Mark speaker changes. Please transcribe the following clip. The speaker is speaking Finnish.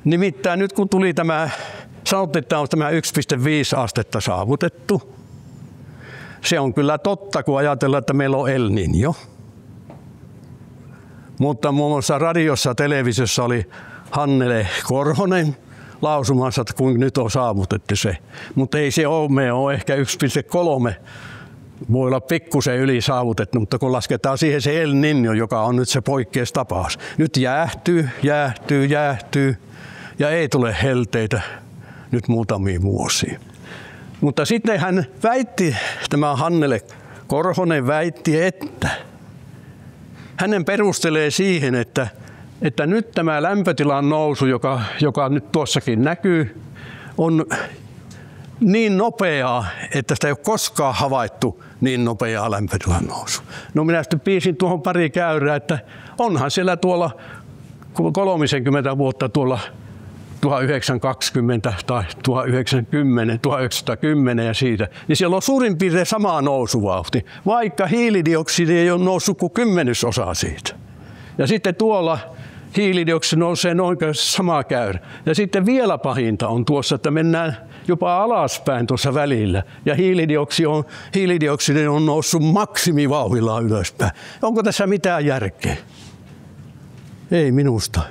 Speaker 1: Nimittäin nyt kun tuli sanottiin, että on tämä 1,5 astetta saavutettu. Se on kyllä totta, kun ajatellaan, että meillä on El Niño. Mutta muun muassa radiossa ja televisiossa oli Hannele Korhonen lausumassa, että kun nyt on saavutettu se. Mutta ei se ole, me on ehkä 1,3. Voi olla pikkusen yli saavutettu, mutta kun lasketaan siihen se El Niño, joka on nyt se poikkeustapaus. Nyt jäähtyy ja ei tule helteitä nyt muutamia vuosia. Mutta sitten hän väitti, tämä Hannele Korhonen väitti, että hänen perustelee siihen, että nyt tämä lämpötilan nousu, joka nyt tuossakin näkyy, on niin nopeaa, että sitä ei ole koskaan havaittu niin nopeaa lämpötilan nousu. No minä sitten piisin tuohon pari käyrää, että onhan siellä tuolla 30 vuotta tuolla 1920 tai 1910 ja siitä, niin siellä on suurin piirtein sama nousuvauhti, vaikka hiilidioksidi ei ole noussut kuin 10% siitä. Ja sitten tuolla hiilidioksidi nousee noin sama käyrä. Ja sitten vielä pahinta on tuossa, että mennään jopa alaspäin tuossa välillä. Ja hiilidioksidi on noussut maksimivauhdilla ylöspäin. Onko tässä mitään järkeä? Ei minusta.